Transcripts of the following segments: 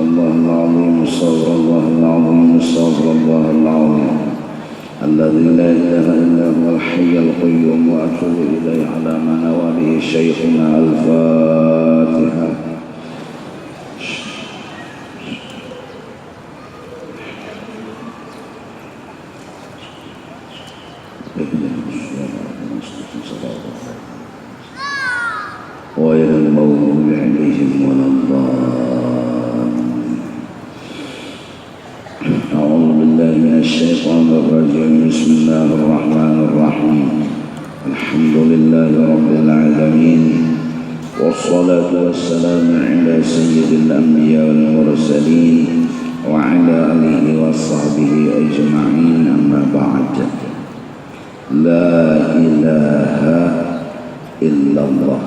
الله العظيم استغفر الله العظيم استغفر الله العظيم الذي لا إله إلا هو الحي القيوم وأتوب إليه على ما نوى به شيخنا. الفاتحة. غير المغضوب عليهم ولا الضالين. أعوذ بالله من الشيطان الرجيم. بسم الله الرحمن الرحيم. الحمد لله رب العالمين والصلاة والسلام على سيد الأنبياء والمرسلين وعلى آله وصحبه أجمعين. أما بعد. لا إله إلا الله.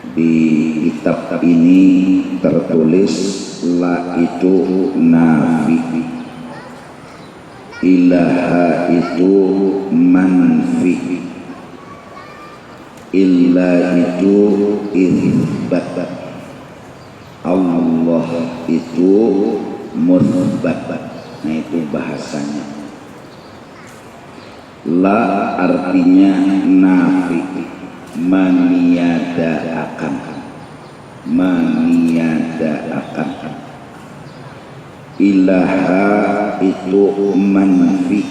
Di kitab ini tertulis la itu nafi, ilaha itu manfi, illa itu itsbat, Allah itu mutsbat. Nah itu bahasanya. La artinya nafi, meniadakan, meniadakan. Ilaha itu manfi,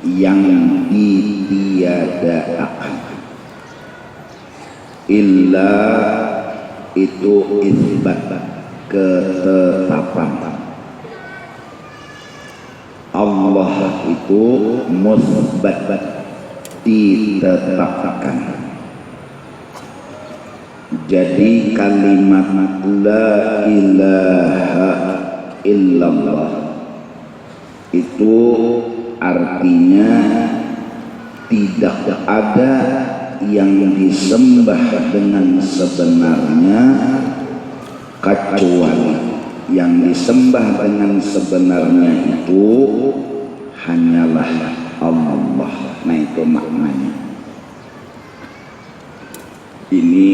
yang ditiadakan. Illa itu itsbat, ketetapan. Allah itu mutsbat, ditetapkan. Jadi kalimat la ilaha illallah itu artinya tidak ada yang disembah dengan sebenarnya kecuali yang disembah dengan sebenarnya itu hanyalah Allah. Nah itu maknanya. Ini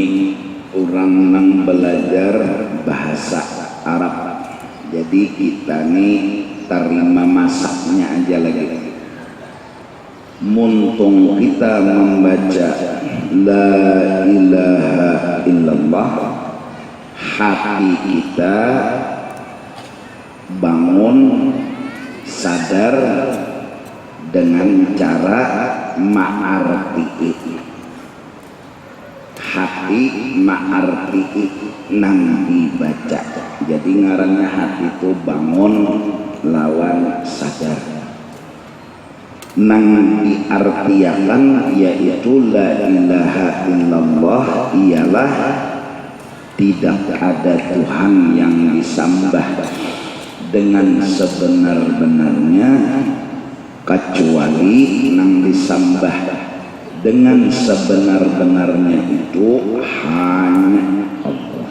orang nang belajar bahasa Arab, jadi kita nih terima masaknya aja lagi. Muntung kita membaca la ilaha illallah, hati kita bangun sadar dengan cara ma'arti. Hati ma'arti nang dibaca. Jadi ngarannya hati itu bangun lawan sadar. Nang diartiakan yaitu la ilaha illallah ialah tidak ada Tuhan yang disembah dengan sebenar-benarnya kecuali nang disembah dengan sebenar-benarnya itu hanya Allah.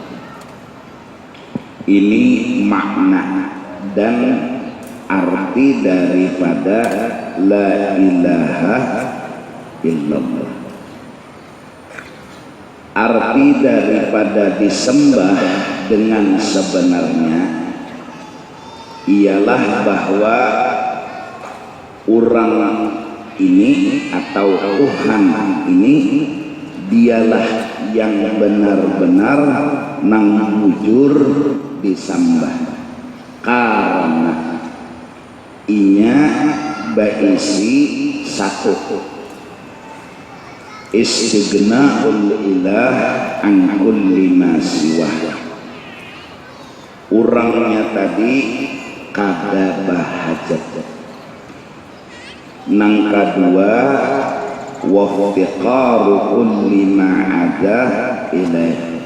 Ini makna dan arti daripada la ilaha illallah. Arti daripada disembah dengan sebenarnya ialah bahwa orang ini atau Tuhan ini dialah yang benar-benar nang bujur disembah, karena inya baisi satu, istighna'ul ilah an kulli ma siwah. Orangnya tadi kada bahajat. Nang kedua waftiqaru kulli ma'ada ilaih.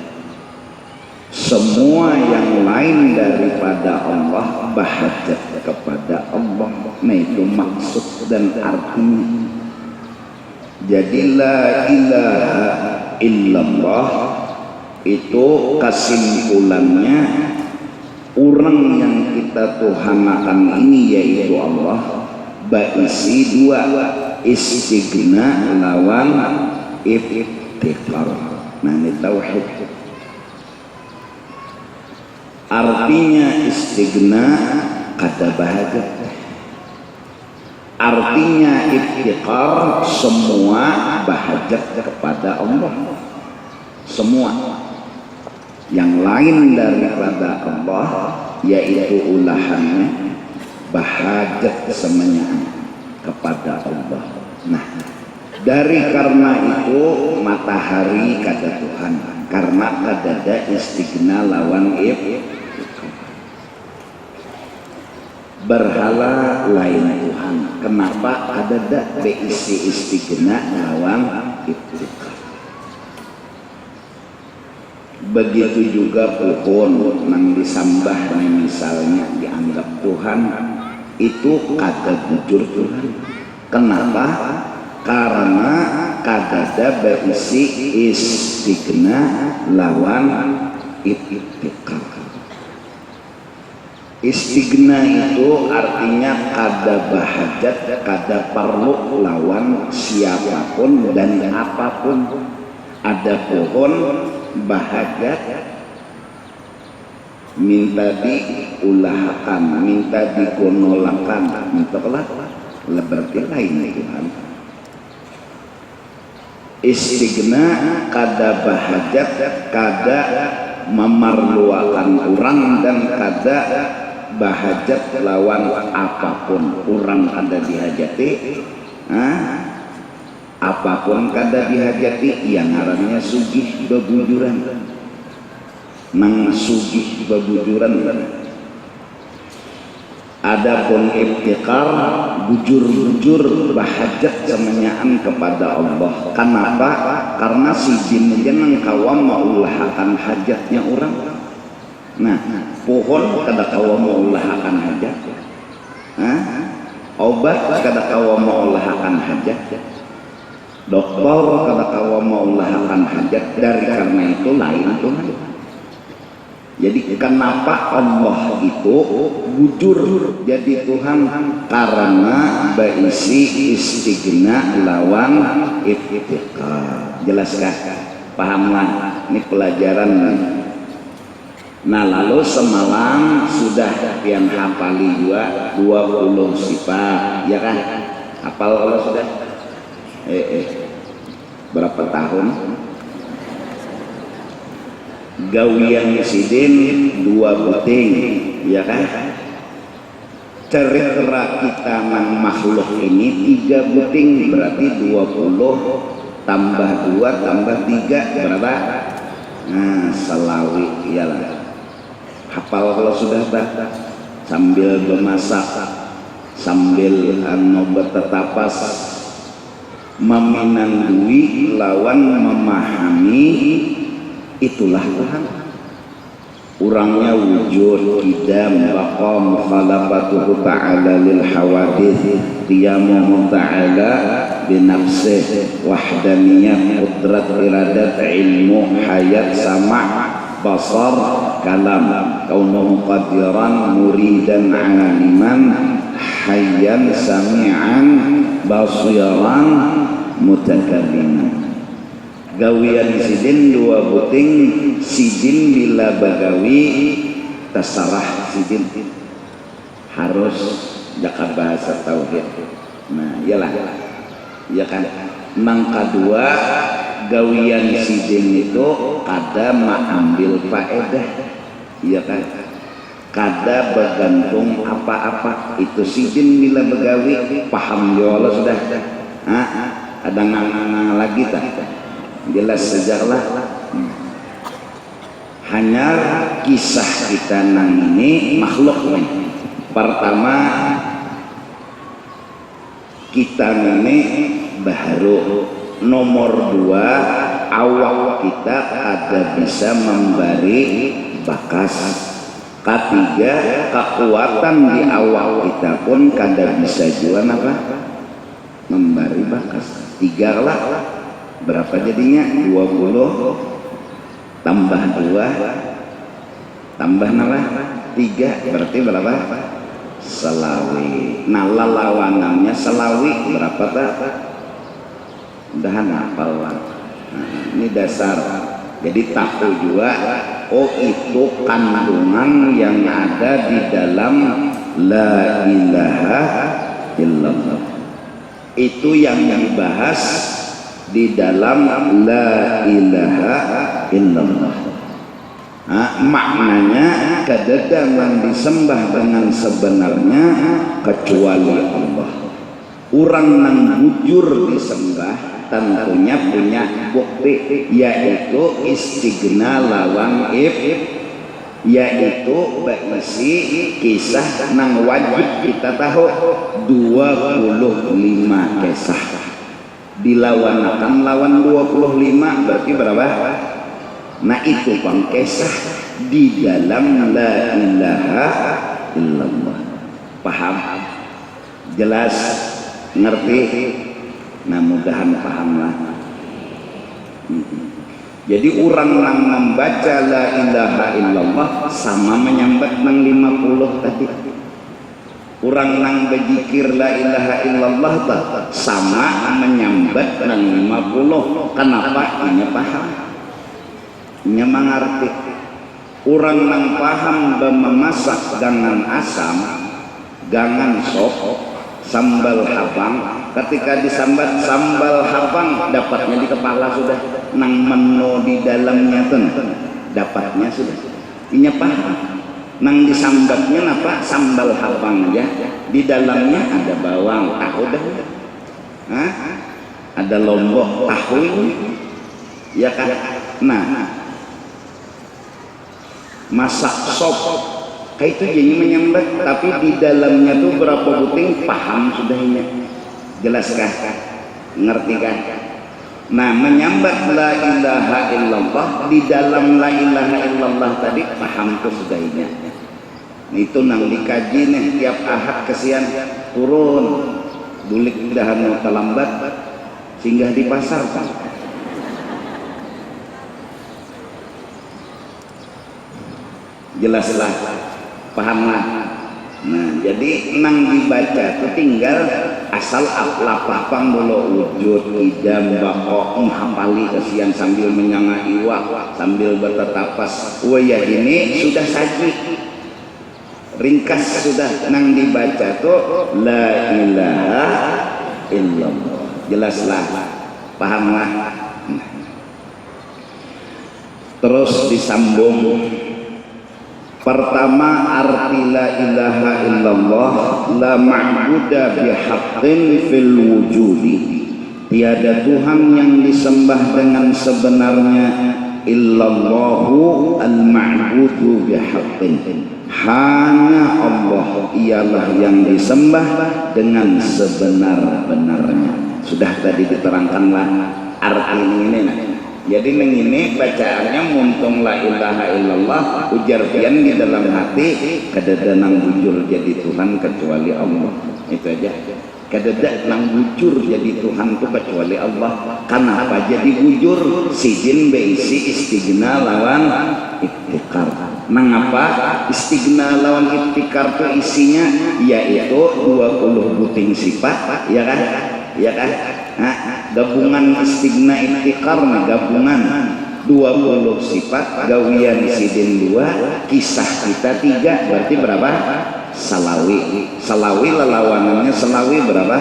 Semua yang lain daripada Allah bahajat kepada Allah. Nah itu maksud dan artinya. Jadi la ilaha illallah itu kesimpulannya orang yang kita tuhanakan ini yaitu Allah baisi dua, istighna lawan iftiqar. Nah ini tauhid. Artinya istighna kada bahajat. Artinya iftiqar semua bahajat kepada Allah. Semua yang lain daripada Allah, yaitu ulahannya bahajat semuanya kepada Allah. Nah, dari karena itu matahari kada Tuhan, karena kada ada istighna lawan berhala lain Tuhan. Kenapa ada beisi istighna lawan iftiqar? Begitu juga pohon yang disambah misalnya dianggap Tuhan, itu kada bujur Tuhan. Kenapa? Karena kada ada beisi istighna lawan iftiqar. Istighna itu artinya kada bahajat, kada perlu lawan siapapun dan apapun. Ada pohon bahajat, minta diulahakan, minta dikonolakan, minta berarti lain Tuhan. Istighna kada bahajat, kada memerluakan orang dan kada bahajat lawan apapun. Orang kada dihajati, apapun kada dihajati, yang ngarannya sugih bebujuran. Nang sugih bebujuran. Adapun iftiqar bujur-bujur bahajat semenyaan kepada Allah. Kenapa? Karena si jin jeneng kawam maulahakan hajatnya orang. Nah, pohon kada kawam maulahakan hajat. Obat kada kawam maulahakan hajat. Dokter kada kawam maulahakan hajat. Dari karena itu lain Tuhan. Jadi kenapa Allah itu bujur jadi Tuhan? Karena beisi istighna lawan iftiqar. Jelaskah? Pahamlah? Ini pelajaran. Nah, lalu semalam sudah pian hafali juga 20 sifat, ya kan? Hafal kalau sudah? Berapa tahun? Gawian sidin 2 buting, ya kan? Cerita kita nang makhluk ini 3 buting, berarti 20 tambah 2 tambah 3 berapa? Nah, selawi, iyalah. Hafal kalau sudah sambil bermasak, sambil bertetapas, meminandui lawan memahami. Itulah Tuhan. Orangnya wujud, idam, baqam, khalaqatuhu ta'ala lil hawadith, qiyamuhu ta'ala binafsih, wahdaniyah, qudrat, iradat, ilmu, hayat, sama' basar, kalam, kaunuhu qadiran, muridan, aliman, hayyan, sami'an, basiran, mutakalliman. Gawian sidin 2 buting, sidin bila bagawi terserah sidin harus jaga bahasa tauhid. Nah, iyalah, ya kan. Nang kedua, gawian sidin itu kada mengambil faedah, ya kan. Kada bergantung apa-apa. Itu sidin bila begawi, paham ya Allah sudah. Ada ngang lagi tak? Jelas sejarah. Hanya kisah kita nang ini makhluk nih. Pertama, kita ini baru. Nomor 2, awak kita ada bisa memberi bakas. Ketiga, kekuatan di awak kita pun kada bisa juga apa? Memberi bakas. 3 lah. Berapa jadinya? 20 tambah 2 tambah 3 berarti berapa? Selawi. Nah, lawanannya selawi berapa tak? Udah hafal lah. Nah, ini dasar. Jadi tahu juga Oh, itu kandungan yang ada di dalam la ilaha illallah. Itu yang dibahas di dalam la ilaha illallah. Maknanya kadang disembah dengan sebenarnya kecuali Allah. Orang yang bujur disembah tentunya punya bukti, yaitu istighna lawan yaitu berisi kisah nang wajib kita tahu 25 kisah dilawanakan lawan 25 berarti berapa? Nah itu pangkisah di dalam la ilaha illallah. Paham? Jelas? Ngerti? Nah mudahan pahamlah. Jadi orang yang membaca la ilaha illallah sama menyambat nang 50 tadi. Orang yang berzikir la ilaha illallah sama menyambat nang 50. Kenapa? Ini paham. Nya mengerti. Orang yang paham memasak gangan asam, gangan sop, sambal habang, ketika disambat sambal habang dapatnya di kepala sudah, nang menu di dalamnya tuh dapatnya sudah. Inya paham. Nang disambatnya apa? Sambal habang aja. Di dalamnya ada bawang, tahu dah. Ada lombok tahu ini. Ya kan? Nah, masak sop kayak itu jadi menyambat, tapi di dalamnya tuh berapa buting paham sudahnya. Jelaskah? Ngerti kan? Nah, menyambat la ilaha illallah di dalam la ilaha illallah tadi paham tuh sudahnya. Itu nang dikaji nih tiap ahad kesian turun bulik dahan mau terlambat singgah di pasar kan. Jelaslah, pahamlah. Nah, jadi nang dibaca itu tinggal asal lapang dulu wujud idam bako menghafali kesian sambil menyanga iwak sambil bertetapas. Wah ini sudah saji ringkas sudah nang dibaca tuh la ilaha illallah. Jelaslah, pahamlah. Terus disambung. Pertama, arti la ilaha illallah la ma'buda bihaqqin fil wujudi. Tiada Tuhan yang disembah dengan sebenarnya illallahu al-ma'budu bihaqqin. Hanya Allah ialah yang disembah dengan sebenar-benarnya. Sudah tadi diterangkanlah arti ini. Jadi ini bacaannya muntung la ilaha illallah ujar pian di dalam hati kadada nang bujur jadi Tuhan kecuali Allah. Itu aja. Kadada nang bujur jadi Tuhan tuh kecuali Allah. Kenapa jadi bujur? Sijin beisi istighna lawan iftikar. Mengapa istighna lawan iftikar tuh isinya yaitu 20 buting sifat, ya kan? Ya kan? Gabungan istighna iftikar gabungan 20 sifat gawian sidin 2 kisah kita 3 berarti berapa? Salawi lelawanannya selawi berapa?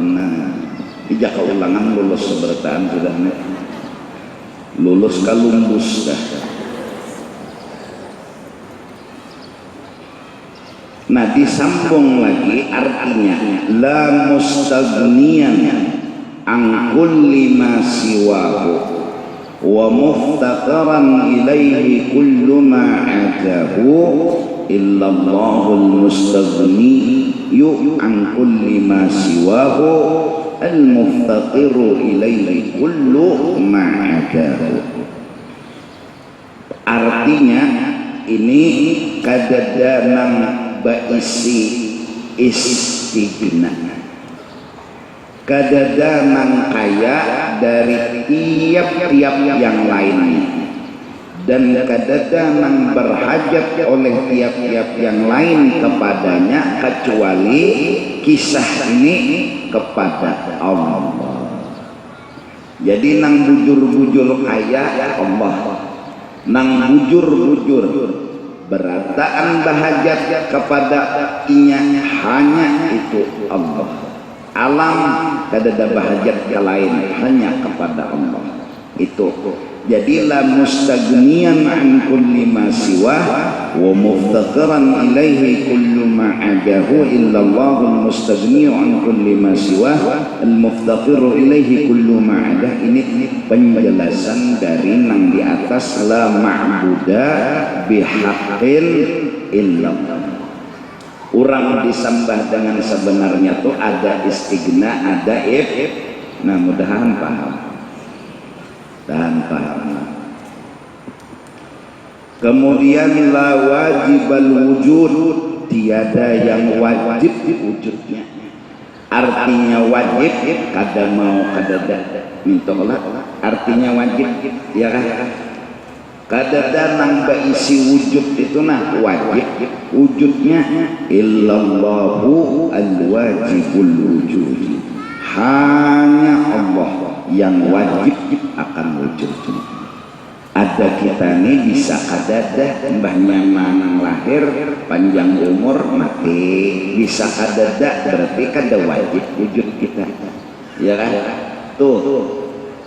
Nah ijak keulangan lulus sebertaan sudah lulus kalumbus dah. Nah disambung lagi artinya la mustaghniyan an kulli ma siwahu wa muftaqaran ilaihi kullu ma atahu illallahul mustaghni an kulli ma siwahu al muftaqiru ilaihi kullu ma atahu. Artinya ini kadadanang baisi istighna kadadanang kaya dari tiap-tiap yang lainnya dan kadadanang berhajat oleh tiap-tiap yang lain kepadanya kecuali kisah ini kepada Allah. Jadi nang bujur-bujur kaya Allah nang bujur-bujur berataan bahajat kepada inya hanya itu Allah. Alam kadada bahajat ke lain, hanya kepada Allah. Itu jadilah mustagniyan an kulli ma siwa wa muftaqiran ilaihi kullu ma ajahu illa Allahul mustagniyu an kulli ma siwa al muftaqiru ilaihi kullu ma adah. Ini penjelasan dari nang di atas la ma'buda bihaqqin illallah. Orang disembah dengan sebenarnya tuh ada istigna, ada nah mudahan paham. Dan paham. Kemudian la wajibal wujud, tiada yang wajib wujudnya. Artinya wajib kada mau kada minta Allah. Artinya wajib ya kan? Kada nang baisi wujud itu nah wajib. Wujudnya illallahu al-wajibul wujud. Hanya Allah yang wajib akan wujud. Ada kita nih bisa kadadah mbahnya manang lahir panjang umur mati, bisa kadadah berarti kada wajib wujud kita ya kan. Tuh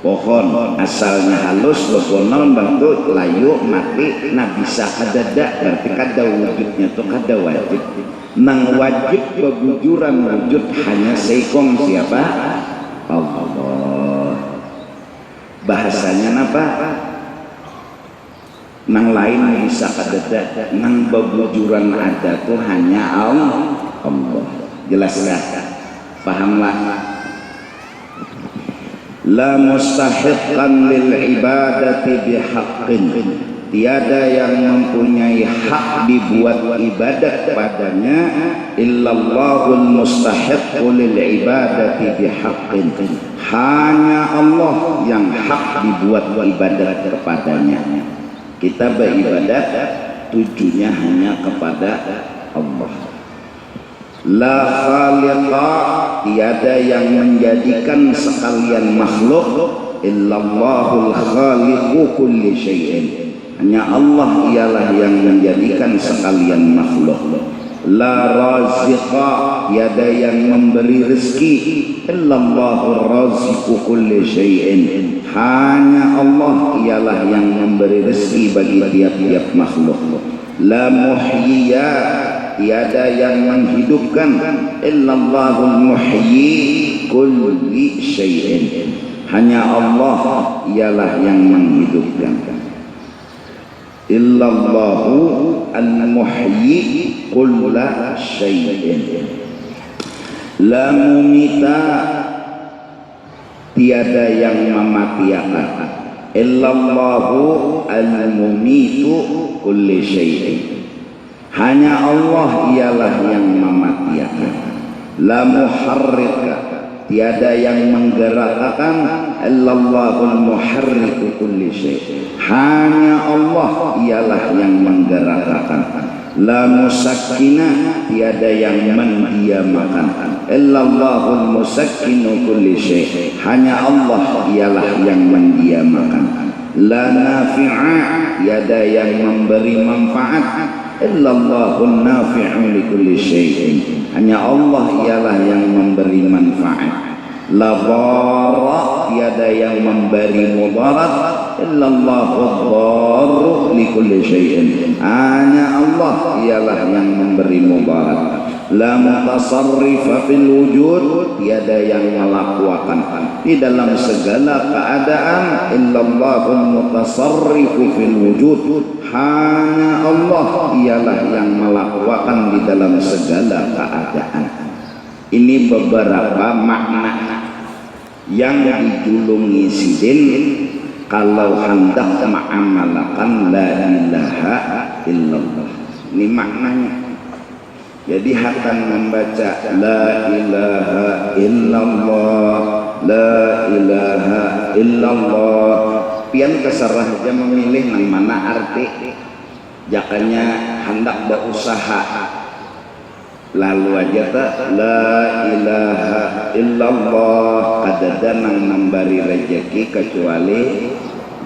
pohon asalnya halus begonol bentuk layu mati, nah bisa kadadah berarti kada wujudnya tuh kada wajib. Nang wajib kegujuran wujud hanya seikong siapa? Allah. Bahasanya apa? Nang lain bisa kadadah, nang begujuran ada tuh hanya Allah. Jelas ya? Pahamlah. La mustahiqqan lil ibadati bihaqqin, tiada yang mempunyai hak dibuat ibadat padanya illallahul mustahiqqu lil ibadati bihaqqin, hanya Allah yang hak dibuat ibadat kepadanya. Kita beribadat tujuannya hanya kepada Allah. La khaliqa, tiada yang menjadikan sekalian makhluk illallahul khaliqu kulli syai'in, hanya Allah ialah yang menjadikan sekalian makhluk. La raziqa, tiada yang memberi rezeki illallahur raziqu kulli syai'in, hanya Allah ialah yang memberi rezeki bagi tiap-tiap makhluk. La muhyiya, tiada yang menghidupkan illallahul muhyi kulli syai'in, hanya Allah ialah yang menghidupkan. Illallahu al-muhyi kulla syai'in. La mumita, tiada yang mematiakan illallahu al-mumitu kulli syai'in, hanya Allah ialah yang mematiakan. La muharrika, tiada yang menggerakkan illallahul muharriku kulli syai', hanya Allah ialah yang menggerakkan. La musakkina, tiada yang mendiamakan illallahul musakkinu kulli syai', hanya Allah ialah yang mendiamakan. La nafi'a, tiada yang memberi manfaat illallahun nafi'u likulli syai'in, hanya Allah ialah yang memberi manfaat. La dharra, tiada yang memberi mudarat illallahud dharru likulli syai'in, hanya Allah ialah yang memberi mudarat. La mutasarrifa fil wujud, tiada yang melakukan di dalam segala keadaan illallahul mutasarrifu fil wujud, hanya Allah ialah yang melakukan di dalam segala keadaan. Ini beberapa makna yang dijulungi sidin kalau hendak mengamalkan la ilaha illallah. Ini maknanya. Jadi akan membaca la ilaha illallah, la ilaha illallah, pian keserah aja memilih nang mana arti. Jakanya hendak berusaha lalu aja tak la ilaha illallah, kadada nang nambari rezeki kecuali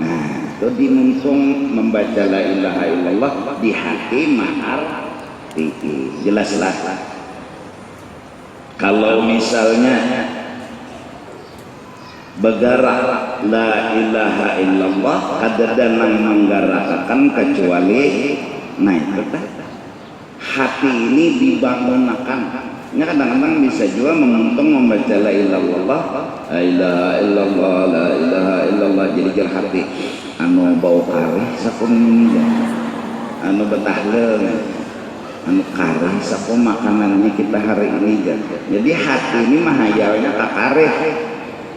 nah itu dimuntung membaca la ilaha illallah di hati mahar jelaslah. Kalau misalnya bergerak la ilaha illallah kadadanang menggerakkan kecuali naik hati ini dibangunkan. Ini kadang-kadang bisa juga memuntung membaca la ilaha illallah la ilaha illallah jadi hati anu bau kari sakum anu betahlel anu kari sakum makanannya kita hari ini jadi hati ini mah hayalnya tak kari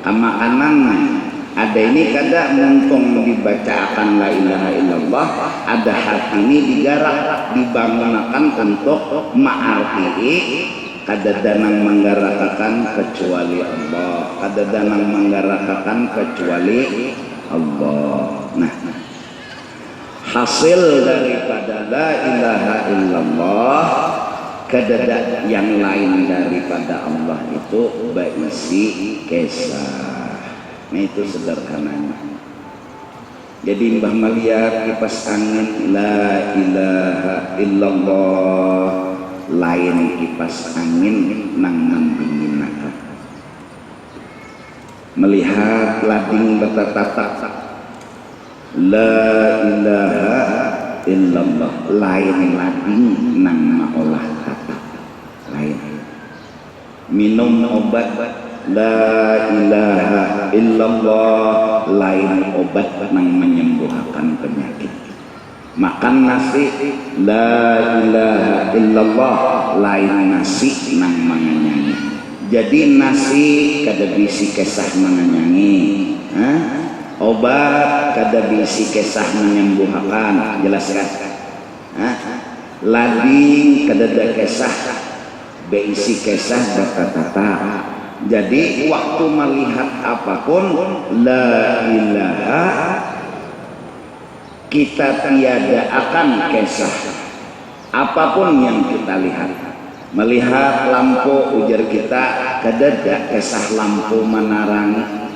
makanan ada ini kada muntung dibacakan la ilaha illallah ada hati ini digarak dibangunkan untuk ma'arti kada danang menggarakakan kecuali Allah kada danang menggarakakan kecuali Allah. Nah, hasil daripada la ilaha illallah kada yang lain daripada Allah itu berisi kisah. Nah itu sederhananya. Jadi Mbah melihat kipas angin la ilaha illallah lain kipas angin nang mendinginakan. Melihat lading bertatap la ilaha illallah lain lading nang maolah kata lain. Minum obat la ilaha illallah lain obat nang menyembuhkan penyakit. Makan nasi la ilaha illallah lain nasi nang mengenyangi. Jadi nasi kada bisi kesah mengenyangi, obat kada bisi kesah menyembuhkan, jelas kan? Lading kada ada kesah beisi kesah berkata-kata. Jadi waktu melihat apapun la ilaha kita tiada akan kesah apapun yang kita lihat. Melihat lampu ujar kita kadada kesah lampu menarangi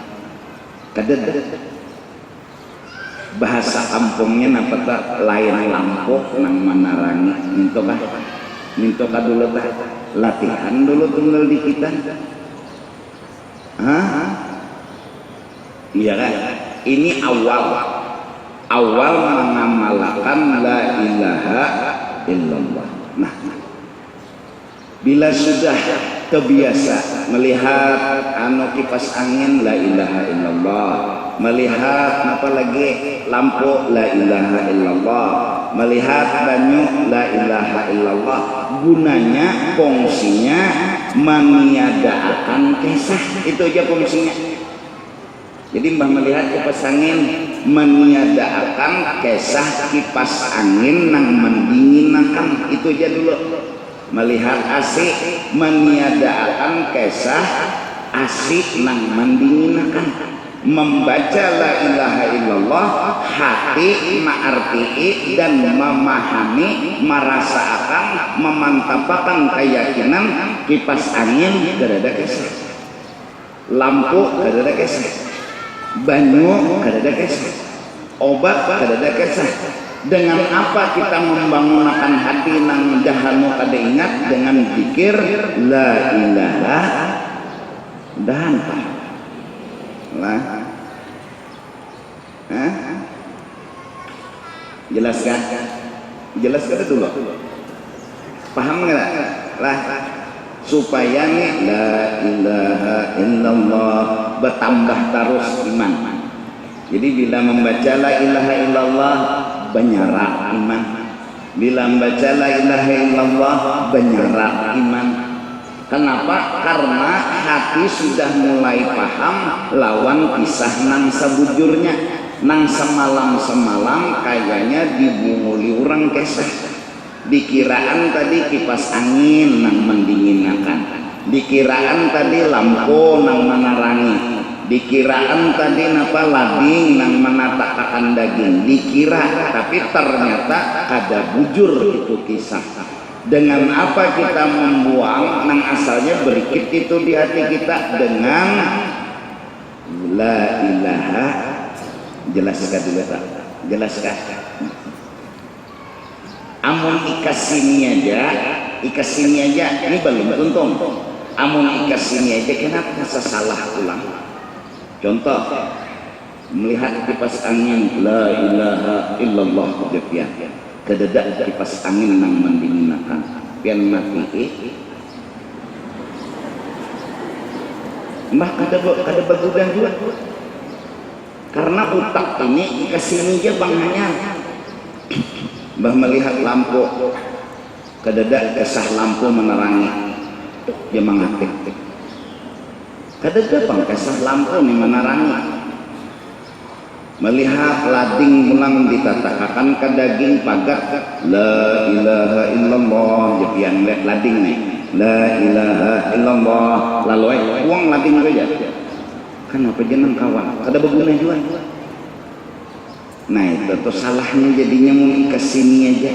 kadada. Bahasa kampungnya apa tak lain lampu nang menarangi minto dulu tak latihan dulu tunggal di kita. Iya kan? Ini awal mengamalkan la ilaha illallah. Nah, bila sudah terbiasa melihat anu kipas angin la ilaha illallah, melihat apa lagi lampu la ilaha illallah, melihat banyu la ilaha illallah, gunanya fungsinya meniadakan kisah, itu aja fungsinya. Jadi Mbah melihat kipas angin meniadakan kisah kipas angin nang mendinginakan, itu aja dulu. Melihat asik meniadakan kisah asik nang mendinginakan. Membaca la ilaha illallah hati ma'arti dan memahami, merasakan, memantapkan keyakinan kipas angin kada ada kisah, lampu kada ada kisah, banyu kada ada kisah, obat kada ada kisah. Dengan apa kita membangunkan hati nang dahanu kada ingat dengan zikir la ilaha dan lah. Jelaskan dulu. Paham enggak? Lah supaya nih la ilaha illallah bertambah terus iman. Jadi bila membaca la ilaha illallah banyarak iman. Bila membaca la ilaha illallah banyarak iman. Kenapa? Karena hati sudah mulai paham lawan kisah nang sebujurnya. Nang semalam kayaknya dibunguli orang kisah. Dikiraan tadi kipas angin nang mendinginakan, dikiraan tadi lampu nang menerangi, dikiraan tadi napa lading nang menatakan daging, dikira, tapi ternyata kada bujur itu kisah. Dengan apa kita membuang nang asalnya berikit itu di hati kita dengan la ilaha Jelaskan dulu tak? Jelaskan. Amun ikas sini aja, ini belum untung. Amun ikas sini aja, kenapa salah ulang? Contoh, melihat kipas angin, la ilaha illallah jepian. Kededak kipas angin nang mendinginkan, pian mati. Mbah kada bagudang juga. Karena utak ini ikas sini aja bangnya. Mbah melihat lampu kededak kesah lampu menerangi dia mengatik kededak bang kesah lampu nih menerangi melihat lading mulang ditatakakan ke daging pagat la ilaha illallah jepian lihat lading nih la ilaha illallah lalu uang lading aja kenapa jeneng kawan kada berguna juga. Nah itu tuh salahnya jadinya mau kesini aja.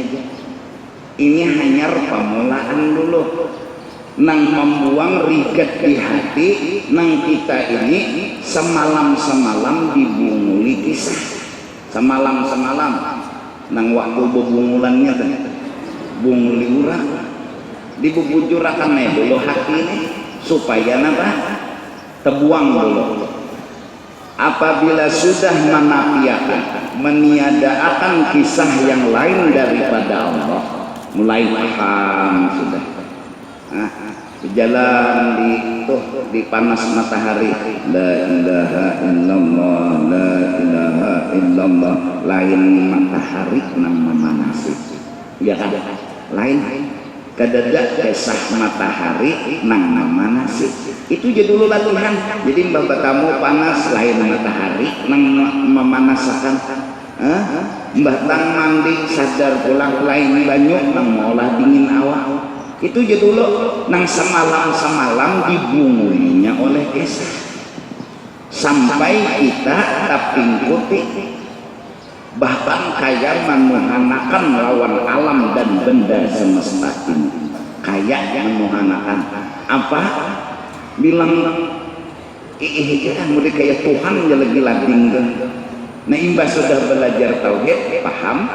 Ini hanya permulaan dulu. Nang membuang rigat di hati, nang kita ini semalam-semalam dibunguli kisah. Semalam-semalam, nang waktu bebungulannya tadi, bunguli urang. Dibubujurakan dulu hati ini supaya apa? Terbuang dulu. Apabila sudah menafikan, meniadakan kisah yang lain daripada Allah, mulai paham sudah. Berjalan di panas matahari, la ilaha illallah, la ilaha illallah, lain matahari nang memanasi. Ya kan? Lain. Kededak kesah matahari nang memanasi. Itu jadi dulu latihan. Jadi mbah batamu panas lain matahari nang memanasakan. Mbah tang mandi sadar pulang lain banyu nang ngolah dingin awak. Itu jadi dulu nang semalam dibungulinya oleh kesah. Sampai kita tapingkuti bahkan kaya menuhanakan lawan alam dan benda semesta ini. Kaya menuhanakan apa? Bilang mudah kayak Tuhan ya lagi lading. Nah imbas sudah belajar tauhid paham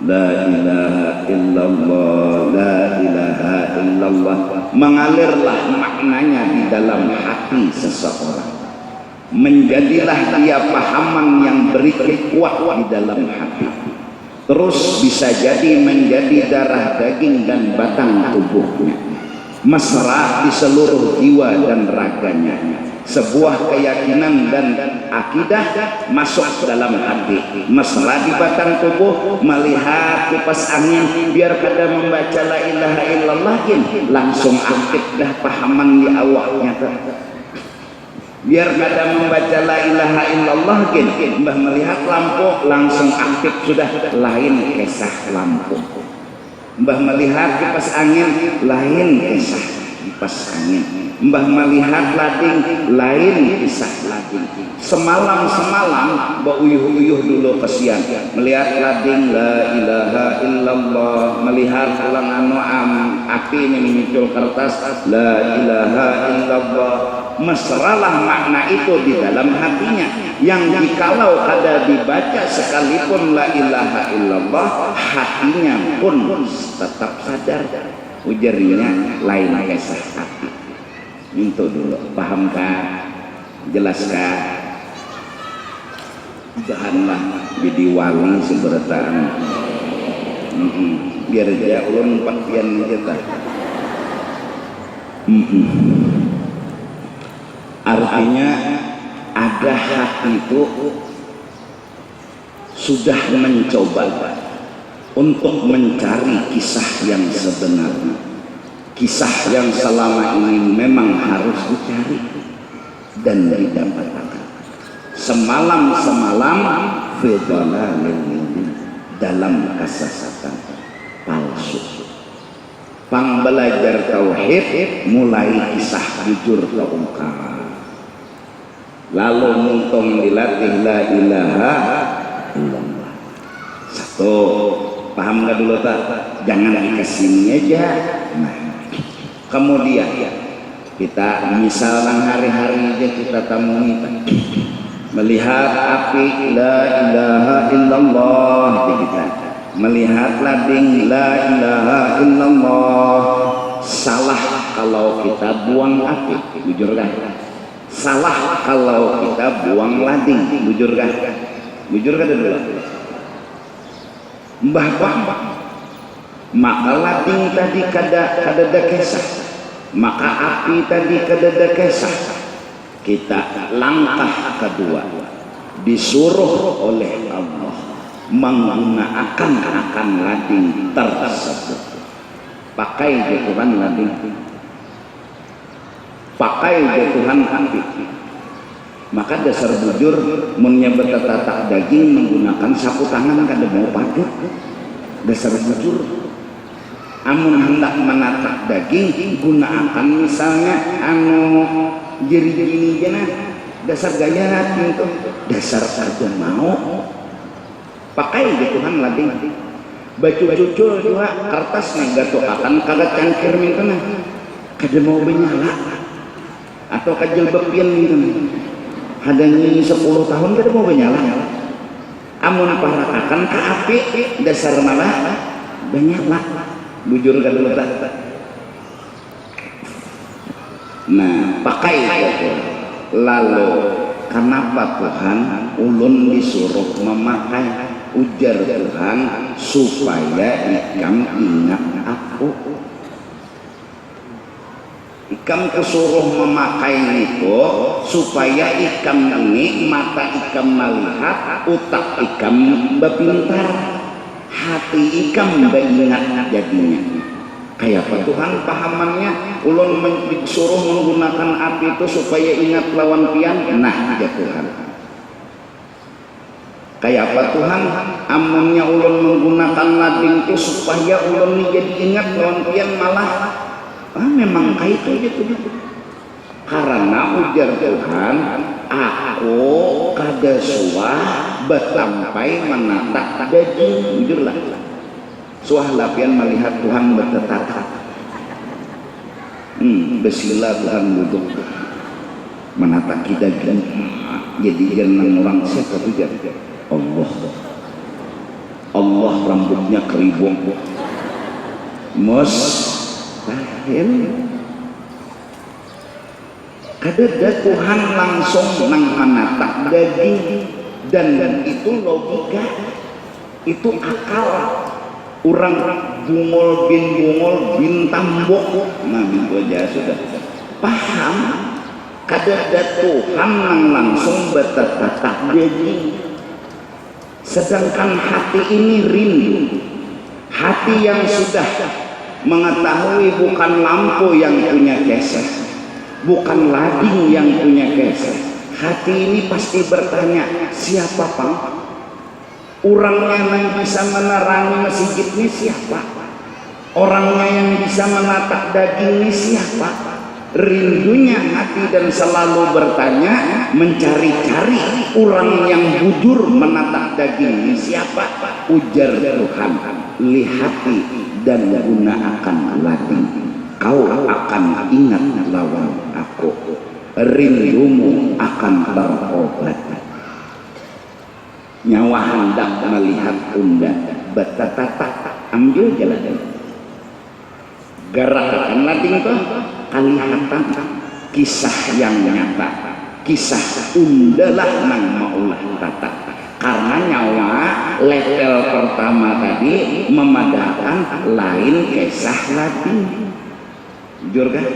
la ilaha illallah, la ilaha illallah, mengalirlah maknanya di dalam hati seseorang. Menjadilah dia pahaman yang berikut kuat di dalam hati. Terus bisa jadi menjadi darah daging dan batang tubuhnya, mesra di seluruh jiwa dan raganya. Sebuah keyakinan dan akidah masuk dalam hati, mesra di batang tubuh. Melihat kipas angin, biar kada membaca la ilaha illallah langsung aktif dah pahaman di awaknya. Biar kada membaca la ilaha illallah mbah melihat lampu langsung aktif sudah lain kisah lampu. Mbah melihat kipas angin lain kisah kipas angin. Mbah melihat lading lain kisah lading. Semalam beuyuh-uyuh dulu kesian melihat lading la ilaha illallah, melihat ulang api ini muncul kertas la ilaha illallah. Mesralah makna itu di dalam hatinya, yang jikalau kada dibaca sekalipun la ilaha illallah, hatinya pun tetap sadar ujarnya lain kisah hati. Itu dulu, pahamkah? Jelaskah? Janganlah jadi wali seberataan. Biar dia ulun pakaian kita. Artinya ada hati itu sudah mencoba untuk mencari kisah yang sebenarnya, kisah yang selama ini memang harus dicari dan didapatkan. Semalam dalam kesesatan palsu. Pang belajar tauhid mulai kisah jujur keungkap. Lalu muntung dilatih la ilaha illallah. Satu, paham gak dulu tak? Jangan kesini aja. Nah, kemudian kita misalnya hari-hari aja kita temui melihat api la ilaha illallah di kita, melihat lading la ilaha illallah. Salah kalau kita buang api, jujur kan? Salah kalau kita buang lading, jujur kan? Jujur kan dulu? Mbah maka lading tadi kada kesah, maka api tadi kada kesah. Kita langkah kedua disuruh oleh Allah menggunakan akan lading tersebut. Pakai Tuhan lading, pakai Tuhan api. Maka dasar bujur munnya betatatak daging menggunakan sapu tangan kada mau padut. Dasar bujur amun hendak menatak daging gunakan misalnya jeri-jeri jana, dasar gaya gitu, dasar kada mau pakai Tuhan lading. Baju cucul juga kertas nih gato akan kagak cangkir gitu nah, kada mau benyala atau kajel bepian gitu nih. Hadanya 10 tahun kada mau benyala. Amun parakakan ke api dasar malah benyala. Bujur kada letak. Nah, pakai itu. Lalu kenapa Tuhan ulun disuruh memakai? Ujar Tuhan supaya ikam ingat aku. Ikam kesuruh memakai itu supaya ikam ini mata ikam melihat, utak ikam berpintar, hati ikam beringat jadinya. Kayak apa Tuhan pahamannya? Ulun disuruh menggunakan api itu supaya ingat lawan pian. Nah ya Tuhan. Kayak apa Tuhan? Amunnya ulun menggunakan lading itu supaya ulun jadi ingat lawan pian malah. Memang kayak itu gitu. Karena ujar Tuhan, aku kada suah betampai menatap daging. Jujurlah. Suah lapian melihat Tuhan bertetap. Besila Tuhan duduk menatap kita jadi jangan orang siapa tu jadi Allah rambutnya keribung mustahil. Kadada Tuhan langsung nang menatap daging dan itu logika, itu akal. Orang bungol bin tambok, nah itu aja sudah paham. Kadada Tuhan nang langsung bertatap daging. Sedangkan hati ini rindu, hati yang sudah mengetahui bukan lampu yang punya keser, bukan lading yang punya keser. Hati ini pasti bertanya, siapa Pang? Orangnya yang bisa menerangi masjid ini siapa? Orangnya yang bisa menatap daging ini siapa? Rindunya hati dan selalu bertanya, mencari-cari orang yang bujur menatap daging ini siapa? Ujar Tuhan, lihati dan gunakan lading, kau akan ingat lawan aku, rindumu akan berobat. Nyawa hendak melihat unda betatatak, ambil jalan gerakan lading itu kelihatan kisah yang nyata, kisah undalah nang maulah tata. Karena nyawa level pertama tadi memadahkan lain kisah lading. Jujur kan?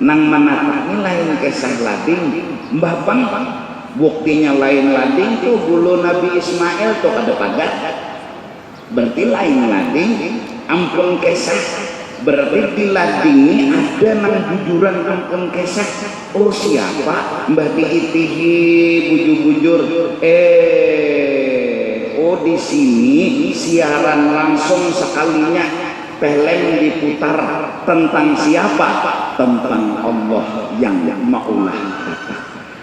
Nang menatap lain kisah lading. Mbah Bang buktinya lain lading tuh dulu Nabi Ismail tuh kada pagat. Berarti lain lading, ampun kisah. Berarti di lading ada nang bujuran ampun kisah. Oh siapa? Mbah tihi bujur-bujur. Oh di sini siaran langsung sekalinya peleng diputar tentang siapa? Tentang Allah yang maulah kata.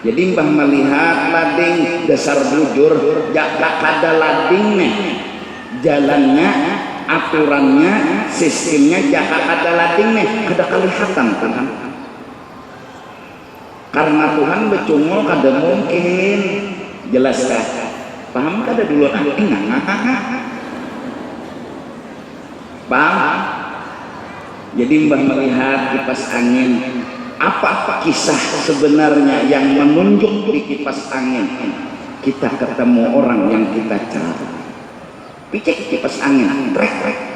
Jadi mbah melihat lading dasar bujur, jaka kada lading nih jalannya, aturannya, sistemnya, jaka kada lading nih kada kelihatan Tuhan. Karena Tuhan becungul kada mungkin Jelas kah? Paham kada dulu? Paham? Jadi mbah melihat kipas angin. Apa kisah sebenarnya yang menunjuk di kipas angin? Kita ketemu orang yang kita cari. Picek kipas angin,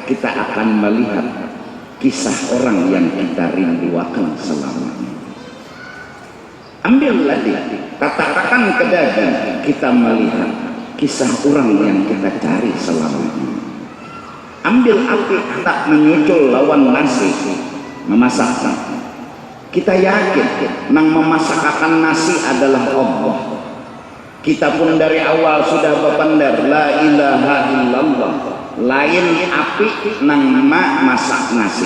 kita akan melihat kisah orang yang kita rindukan selamanya. Ambil lagi, katakan ke dada, kita melihat kisah orang yang kita cari selamanya. Ambil api, tak menyucul lawan nasi, memasak. Kita yakin nang memasakkan nasi adalah Allah. Kita pun dari awal sudah berpandar la ilaha illallah. Lain api nang masak nasi.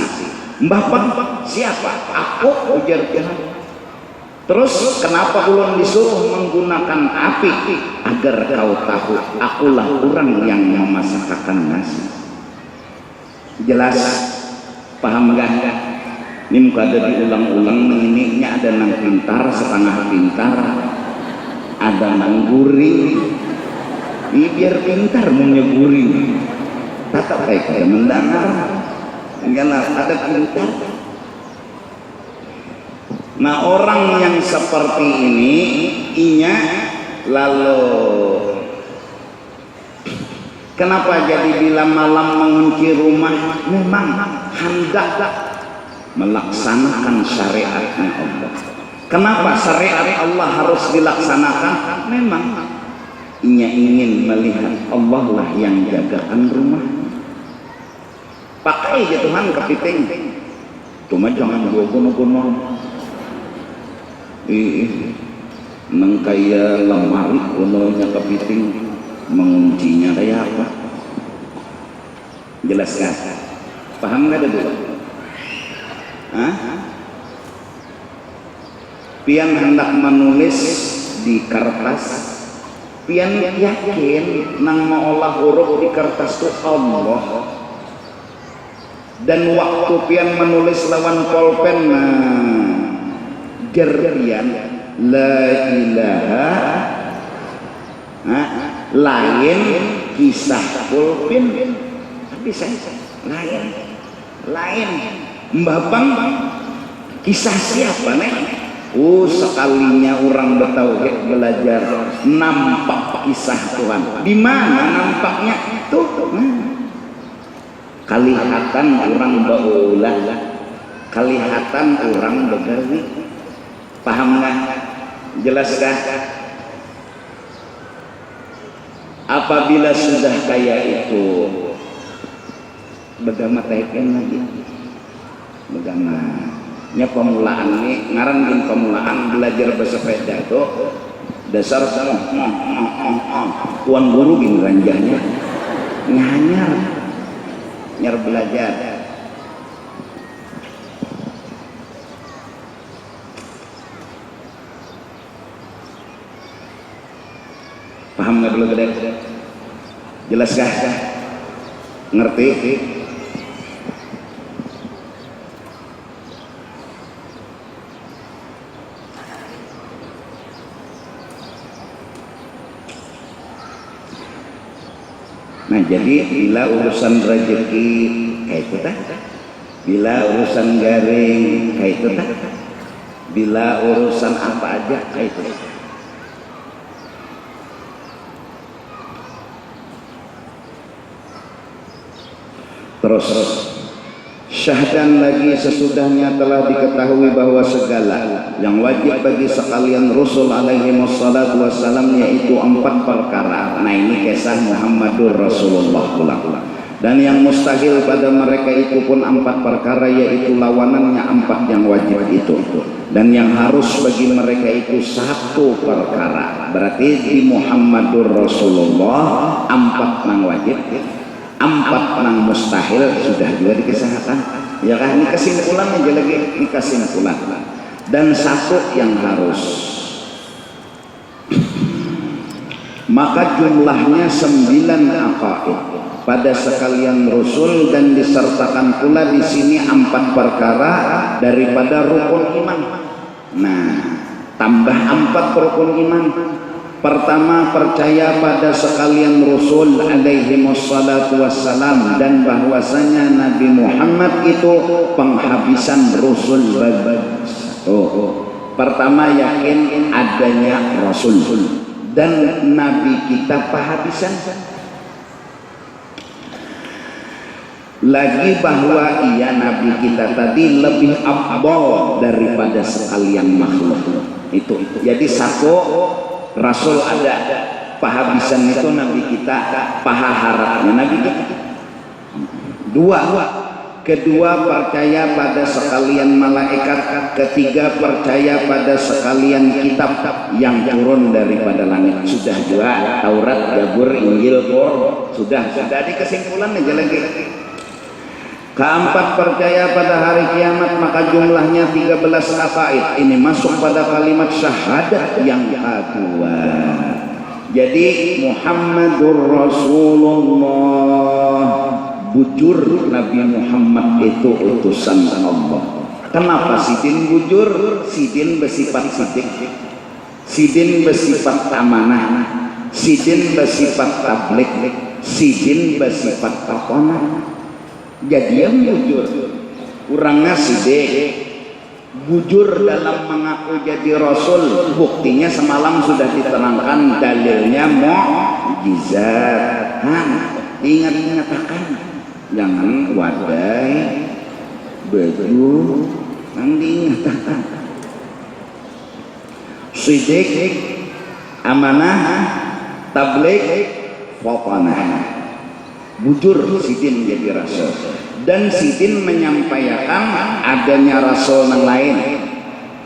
Mbah Pak, siapa? Aku, ujar Tuhan. Terus kenapa ulun disuruh menggunakan api? Agar kau tahu akulah orang yang memasakkan nasi. Jelas? Paham enggak? Ini muka ada diulang-ulang, ini ada nang pintar, setengah pintar, ada nang guring. Ini biar pintar mau guring, tetap kayak mendengar, enggak ada pintar. Nah orang yang seperti ini, inya lalu kenapa jadi bila malam mengunci rumah? Memang hendak melaksanakan syariatnya Allah. Kenapa syariat Allah harus dilaksanakan? Memang ia ingin melihat Allah lah yang jagakan rumah. Pakai ya Tuhan kepiting, cuma jangan gua gono-gono. Nang kaya lemari gononya kepiting, menguncinya kayak apa? Jelaskan. Paham nggak dulu? Pian hendak menulis di kertas, pian yakin nang mengolah huruf di kertas itu Allah. Dan waktu pian menulis lawan pulpen, pian la ilaha lain kisah pulpen, tapi saya lain Mbah Bang, kisah siapa nih? Sekalinya orang bertauhid belajar nampak kisah Tuhan. Di mana nampaknya? Tuh, kalihatan orang baulah, kalihatan orang begawi. Paham nggak? Jelaskah? Apabila sudah kayak itu, bagaimana teken lagi? Bagaimana pemulaan ini ngaran din pemulaan belajar bersepeda itu dasar tuan guru bin ranjanya nyar belajar. Paham nggak dulu gede? Jelaskah? Ngerti? Nah jadi bila urusan rezeki kayak itu tak, bila urusan garing kayak itu tak, bila urusan apa aja kayak itu. Terus syahdan lagi sesudahnya telah diketahui bahwa segala yang wajib bagi sekalian Rasul alaihi wassalatu wassalam yaitu 4 perkara. Nah ini kisah Muhammadur Rasulullah pulang. Dan yang mustahil pada mereka itu pun 4 perkara, yaitu lawanannya 4 yang wajib itu. Dan yang harus bagi mereka itu 1 perkara. Berarti di Muhammadur Rasulullah 4 yang wajib, 4 yang mustahil sudah juga dikisahkan. Ya kan, ini kesimpulan aja lagi, ini kesimpulan. Dan 1 yang harus. Maka jumlahnya 9 aqaid pada sekalian Rasul, dan disertakan pula di sini 4 perkara daripada rukun iman. Nah, tambah 4 rukun iman. Pertama, percaya pada sekalian Rasul alaihi wassalatu wassalam, dan bahwasanya Nabi Muhammad itu penghabisan Rasul bagi. Pertama, yakin adanya Rasul dan Nabi kita penghabisan. Lagi bahwa ia Nabi kita tadi lebih afdal daripada sekalian makhluk. Itu. Jadi satu, Rasul ada, penghabisan itu Nabi kita, paha harapnya Nabi kita. Kedua, percaya pada sekalian malaikat. Ketiga, percaya pada sekalian kitab yang turun daripada langit. Sudah juga Taurat, Zabur, Injil, Qur'an. Sudah di kesimpulan aja lagi. Keempat, percaya pada hari kiamat, maka jumlahnya 13 akaid. Ini masuk pada kalimat syahadat yang kedua. Jadi Muhammadur Rasulullah, bujur Nabi Muhammad itu utusan Allah. Kenapa Sidin bujur? Sidin bersifat sidik, Sidin bersifat amanah, Sidin bersifat tablik, Sidin bersifat takonah. Jadi yang bujur, kurangnya sidik, bujur dalam mengaku jadi Rasul. Buktinya semalam sudah diterangkan dalilnya mukjizat. Ingat-ingatakan, jangan wadai baju yang diingatakan. Sidik, amanah, tablik, fokonah. Bujur Sidin jadi Rasul, dan Sidin menyampaikan adanya Rasul yang lain.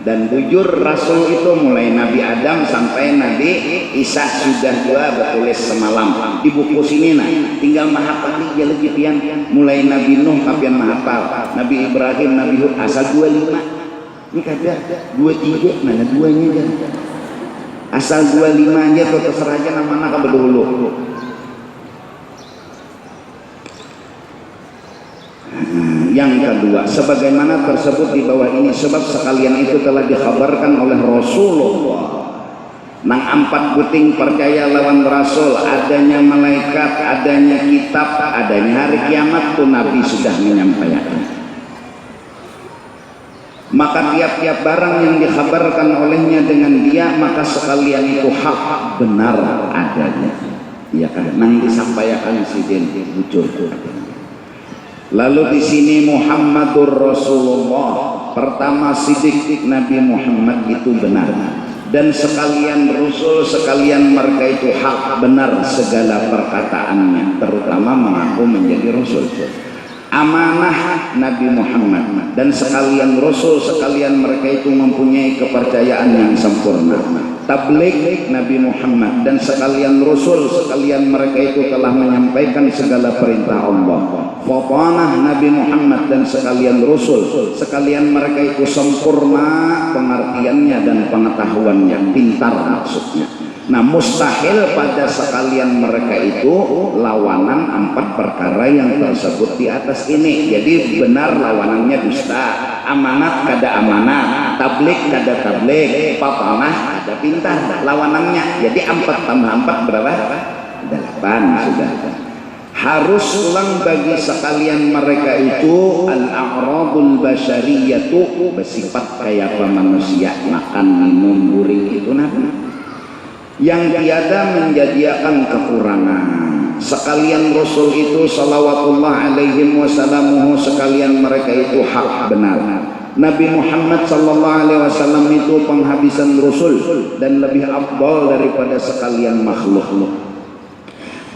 Dan bujur Rasul itu mulai Nabi Adam sampai Nabi Isa sudah dua bertulis semalam di buku sini. Nah, tinggal mahafal aja lagi pian. Mulai Nabi Nuh kapian mahafal, Nabi Ibrahim, Nabi Hud asal 25. Ini kada 23 mana duanya kan? Asal 25 aja tuh terserah aja nama-nama kabedulu. Yang kedua, sebagaimana tersebut di bawah ini, sebab sekalian itu telah dikhabarkan oleh Rasulullah. Nang 4 puting percaya lawan Rasul, adanya malaikat, adanya kitab, adanya hari kiamat tuh Nabi sudah menyampaikan. Maka tiap-tiap barang yang dikhabarkan olehnya dengan dia, maka sekalian itu hak benar adanya. Ya kan, nang disampaikan Sidin bujur. Lalu di sini Muhammadur Rasulullah, pertama sidik Nabi Muhammad itu benar, dan sekalian Rasul, sekalian mereka itu hak benar segala perkataannya, terutama mengaku menjadi Rasul. Amanah Nabi Muhammad, dan sekalian Rasul, sekalian mereka itu mempunyai kepercayaan yang sempurna. Tabligh Nabi Muhammad, dan sekalian Rasul, sekalian mereka itu telah menyampaikan segala perintah Allah. Fatanah Nabi Muhammad, dan sekalian Rasul, sekalian mereka itu sempurna pengertiannya dan pengetahuannya, pintar maksudnya. Nah, mustahil pada sekalian mereka itu lawanan 4 perkara yang tersebut di atas ini. Jadi benar lawanannya dusta, amanat kada amanat, tablik kada tablik, fatanah kada pintar lawanannya. Jadi 4 tambah 4 berapa? 8 sudah. Harus ulang bagi sekalian mereka itu al-a'radul basyariyatu, bersifat kayak manusia, makan minum guring itu nabi, yang tiada menjadikan kekurangan. Sekalian Rasul itu salawatullah alaihi wasallam, sekalian mereka itu hak benar. Nabi Muhammad sallallahu alaihi wasallam itu penghabisan Rasul dan lebih afdal daripada sekalian makhluk.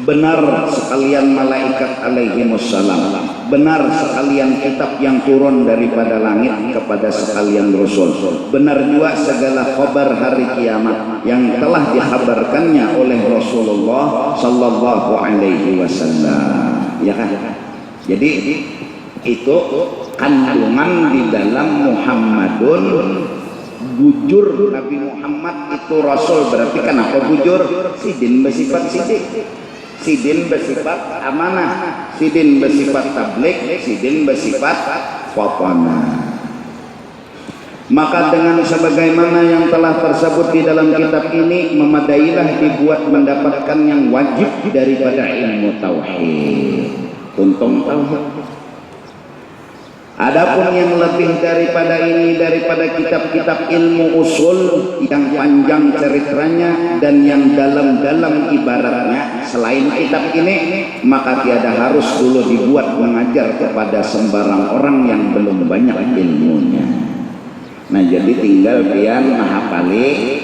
Benar sekalian malaikat alaihi wassalam, benar sekalian kitab yang turun daripada langit kepada sekalian Rasul, benar juga segala kabar hari kiamat yang telah dikhabarkannya oleh Rasulullah sallallahu alaihi wasallam. Ya kan? Jadi itu kandungan di dalam Muhammadun, bujur Nabi Muhammad itu Rasul. Berarti kenapa bujur? Sidin bersifat sidik, Sidin bersifat amanah, Sidin bersifat tablik, Sidin bersifat fatanah. Maka dengan sebagaimana yang telah tersebut di dalam kitab ini, memadailah dibuat mendapatkan yang wajib daripada ilmu tauhid. Untung tauhid. Adapun yang lebih daripada ini, daripada kitab-kitab ilmu usul yang panjang ceritanya dan yang dalam-dalam ibaratnya selain kitab ini, maka tiada harus dulu dibuat mengajar kepada sembarang orang yang belum banyak ilmunya. Nah, jadi tinggal pian mahapali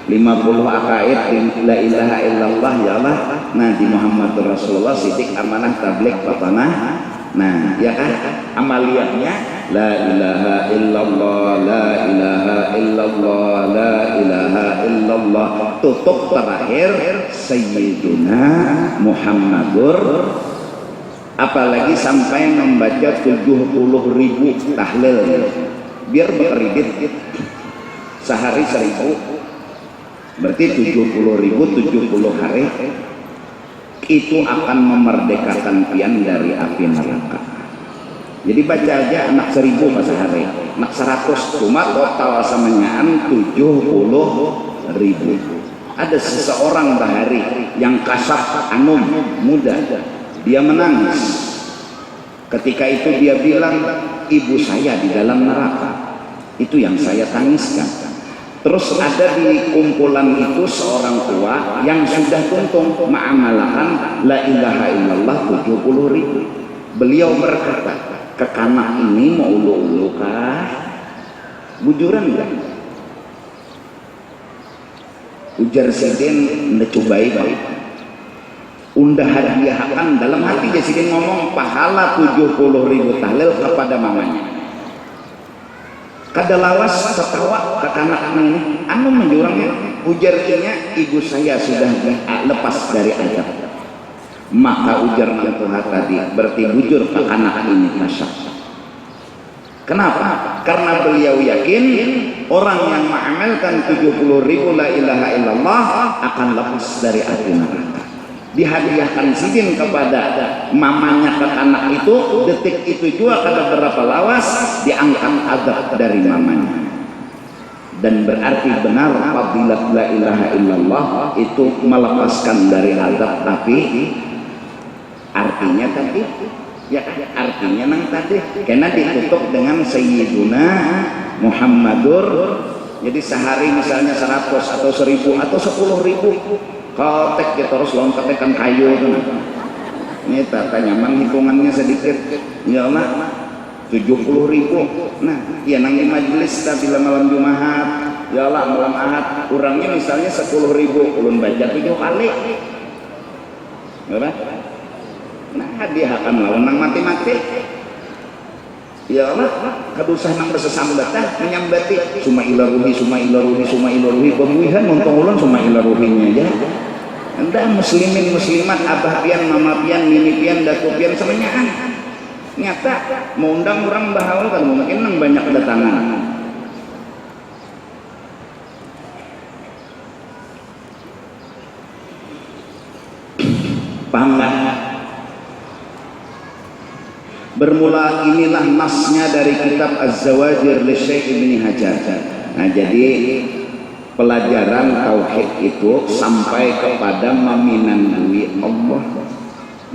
50 akaid la ilaha illallah ya Allah, Nabi Muhammad Rasulullah, sidik amanah tabligh papanah. Nah, ya kan amaliyahnya la ilaha illallah, la ilaha illallah, la ilaha illallah, tutup terakhir Sayyiduna Muhammadur, apalagi sampai membaca 70.000 tahlil biar berkredit sehari 1000, berarti 70.000 70 hari itu akan memerdekakan pian dari api neraka. Jadi baca aja anak 1000 pas hari, anak 100, cuma total samanya 70.000. Ada seseorang bahari yang kasah anum muda, dia menangis. Ketika itu dia bilang, ibu saya di dalam neraka, itu yang saya tangiskan. Terus ada di kumpulan itu seorang tua yang sudah tuntung mengamalkan la ilaha illallah 70.000. Beliau berkata, ke kanak ini mau ulu-ulu kah? Bujuran enggak? Ujar Sidin, anda cobai baik. Undah hadiahkan dalam hati dia Sidin ngomong pahala 70.000 tahlil kepada mamanya. Kada lawas setawa ke kanak ini, anu menjurangnya, ujarnya ibu saya sudah lepas dari adab. Maka ujar Tuhan tadi berarti bujur ke kanak ini kasar. Kenapa? Karena beliau yakin orang yang mengamalkan 70.000 la ilaha illallah akan lepas dari api neraka. Dihadiahkan Sidin kepada mamanya ke anak itu, detik itu juga kada berapa lawas diangkat adab dari mamanya. Dan berarti benar fadilat la ilaha illallah itu melepaskan dari adab, tapi artinya tadi ya artinya nang tadi karena ditutup dengan Sayyiduna Muhammadur. Jadi sehari misalnya 100 atau 1000 atau 10.000 kotek dia terus lawan ketekan kayu tuh. Ini tata nyaman hitungannya sedikit. Ya Allah 70.000. Nah, ya nang di majelis bila malam Jumat, ya Allah malam Ahad, kurangnya misalnya 10.000, ulun baca 7 kali. Berapa? Nah, hadiah akan lawan nang mati-mati. Ya Allah, kadusah nang bersesambatan menyambati suma ilaruhi pembuihan nonton ulang suma ilaruhinya aja. Anda muslimin muslimat abah pian mama pian mini pian daku pian semuanya nyata mau undang orang bahawal kan mungkin nang banyak kedatangan. Paham nggak? Bermula inilah nasnya dari kitab Az-Zawajir li Syekh Ibnu Hajar. Nah, jadi pelajaran tauhid itu sampai kepada meminandui Allah.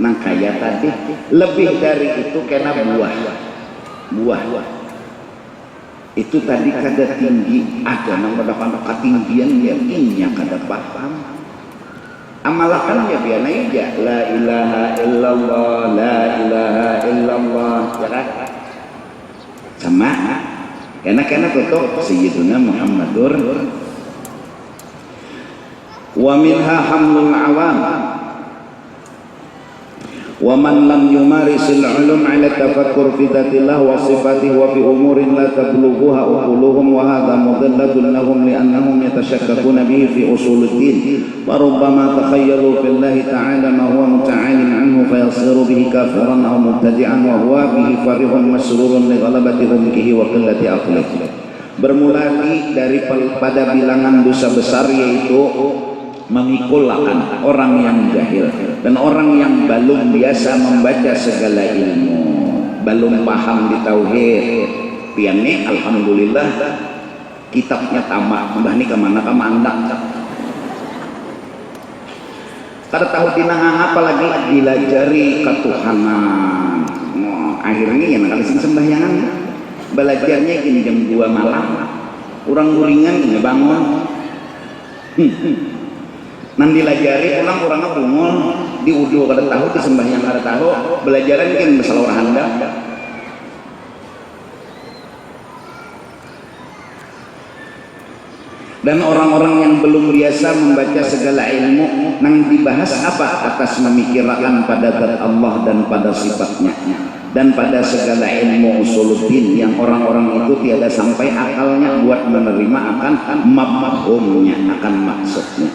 Nah, kayak tadi lebih dari itu kena buah. Itu tadi kada tinggi, ada nang pada ketinggian yang inya kada paham. Amalkan ya biar aja la ilaha illallah, la ilaha illallah, ya kan? Sama karena tutup Sayyiduna Muhammadur. Wa minha hamlul awam wa man lam yumarisil ulum ala tafakkur fi dhatillah wa sifatihi wa fi umurin la tablughuha uquluhum wa hadha mudallatun lahum li'annahum yatashakkakuna bihi fi usuluddin wa rubbama takhayyalu billahi ta'ala ma huwa muta'alin anhu fayasiru bihi kafiran aw mubtadi'an wa huwa bihi farihun masrurun li ghalabati humkihi wa qillati aqlihi. Bermula dari pada bilangan dosa besar, yaitu memikulakan orang yang jahil dan orang yang belum biasa membaca segala ilmu, belum paham di tauhid. Piannya alhamdulillah kitabnya tamat udah nih kemana kemandak kada tahu dinang apalagi dilajari ketuhanan. Akhirnya ya nakal sing sembahyangan belajarnya gini jam 2 malam orang guringan ini bangun nanti dilajari pulang orangnya bungul di udu kada tahu di sembahyang kada tahu belajaran kan masalah orang handap. Dan orang-orang yang belum biasa membaca segala ilmu nang dibahas apa atas memikirkan pada zat Allah dan pada sifatnya dan pada segala ilmu usuluddin yang orang-orang itu tiada sampai akalnya buat menerima akan mafhumnya akan maksudnya.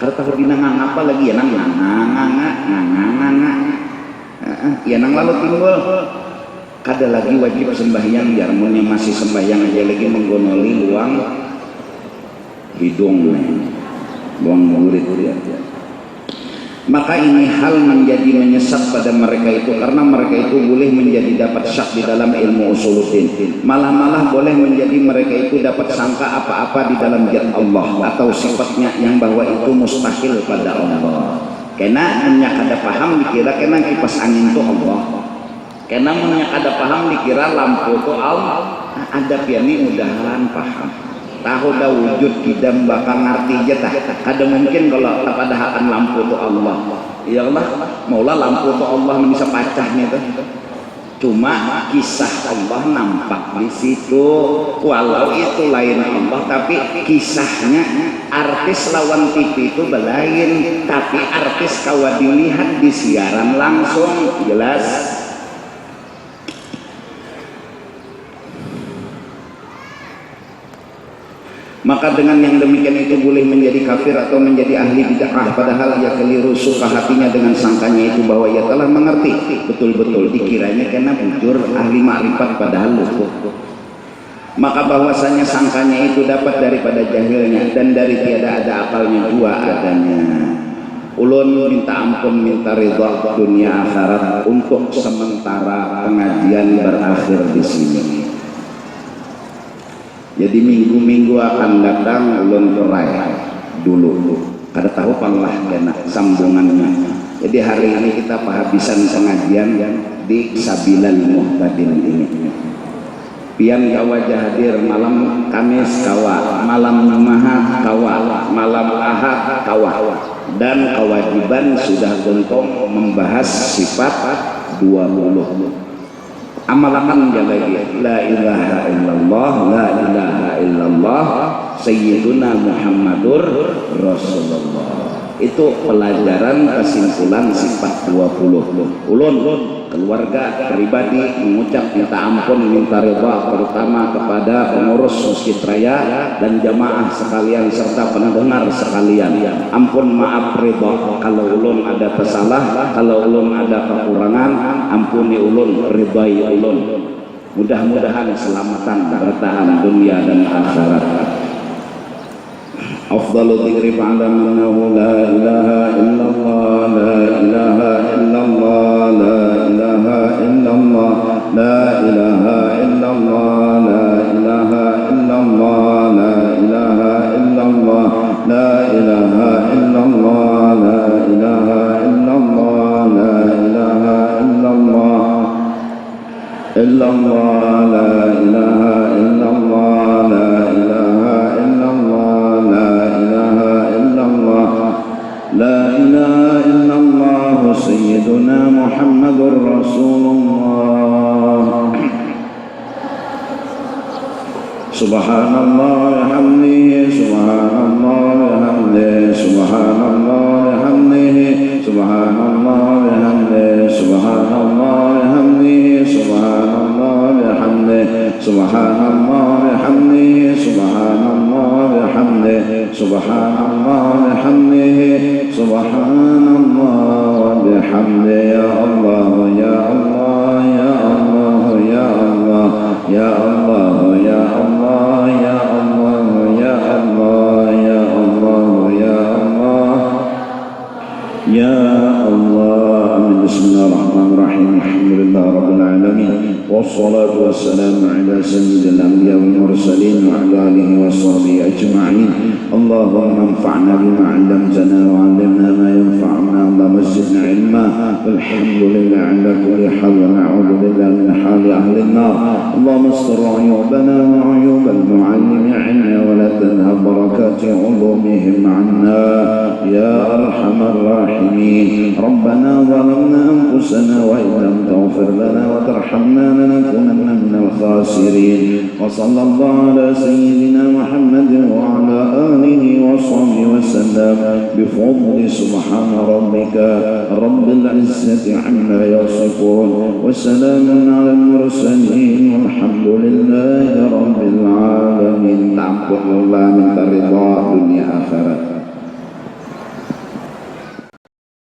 Kalau tahu dinangang apa lagi ya nang ya nang lalu timbul kada lagi wajib sembahyang jarmun yang masih sembahyang aja lagi menggonoli luang hidung buang murid ya. Maka ini hal menjadi menyesat pada mereka itu karena mereka itu boleh menjadi dapat syak di dalam ilmu usuluddin, malah boleh menjadi mereka itu dapat sangka apa-apa di dalam zat Allah atau sifatnya yang bahwa itu mustahil pada Allah. Karena menyak ada paham dikira kena kipas angin itu Allah, karena menyak ada paham dikira lampu itu Allah. Ada piani mudahan paham tahu dah wujud kidam bakal ngerti aja tak kada mungkin kalau tak ada hakan lampu itu Allah ya Allah maulah lampu itu Allah bisa pacahnya tuh cuma kisah Allah nampak di situ walau itu lain Allah tapi kisahnya artis lawan TV itu belain tapi artis kawa dilihat di siaran langsung jelas. Maka dengan yang demikian itu boleh menjadi kafir atau menjadi ahli bid'ah padahal ia keliru suka hatinya dengan sangkanya itu bahwa ia telah mengerti betul-betul dikiranya karena bujur ahli ma'rifat padahal lupa. Maka bahwasanya sangkanya itu dapat daripada jahilnya dan dari tiada ada akalnya dua adanya. Ulun minta ampun minta ridha dunia akhirat untuk sementara pengajian berakhir di sini. Jadi minggu-minggu akan datang ulun berai dulu kada tahu panglah kena sambungannya. Jadi hari ini kita penghabisan pengajian di Sabilal Muhtadin ini. Pian kawa hadir malam Kamis kawa, malam Jumat kawa, malam Ahad kawa. Dan kewajiban sudah untuk membahas sifat 20. Amalakan yang lagi la ilaha illallah la ilaha illallah sayyiduna Muhammadur Rasulullah. Itu pelajaran kesimpulan sifat 20. Ulun keluarga pribadi mengucap minta ampun minta ridha terutama kepada pengurus Masjid Raya dan jamaah sekalian serta pendengar sekalian. Ampun maaf ridha kalau ulun ada kesalah, kalau ulun ada kekurangan, ampuni ulun, ridai ulun. Mudah-mudahan selamatan bertahan dunia dan akhirat. Afdalu dzikri fa'lamu la ilaha illallah la ilaha illallah la ilaha illallah la ilaha illallah la ilaha illallah la ilaha illallah la ilaha illallah la ilaha illallah la ilaha illallah illallah la ilaha illallah la ilaha illallah لا إله إلا الله سيدنا محمد رسول الله سبحان الله وبحمده سبحان الله وبحمده سبحان الله وبحمده سبحان الله وبحمده سبحان الله وبحمده سبحان الله وبحمده سبحان الله وبحمده سبحان الله وبحمده سبحان الله وبحمده سبحان الله وبحمده يا الله يا الله يا الله يا الله يا الله يا الله يا الله يا الله يا الله يا الله يا الله. آمين. بسم الله الرحمن الرحيم. الحمد لله رب العالمين، والصلاة والسلام على سيد الأنبياء والمرسلين وعلى آله وصحبه أجمعين. اللهم انفعنا بما علمتنا وعلمنا ما ينفعنا، اللهم زدنا علما. الحمد لله على كل حال، ونعوذ بالله من حال أهل النار. اللهم استر عيوبنا وعيوب المعلم عنا، ولا تنهب بركات علومهم عنا يا أرحم الراحمين. ربنا ظلمنا أنفسنا وإن لم تغفر لنا وترحمنا لنكونن من الخاسرين. وصلى الله على سيدنا محمد وعلى آله وصحبه وسلم بفضل سبحان ربك رب العزة عما يصفون، وسلام على المرسلين، والحمد لله رب العالمين. Ta'abbudullah minta ridha dunia akhirat.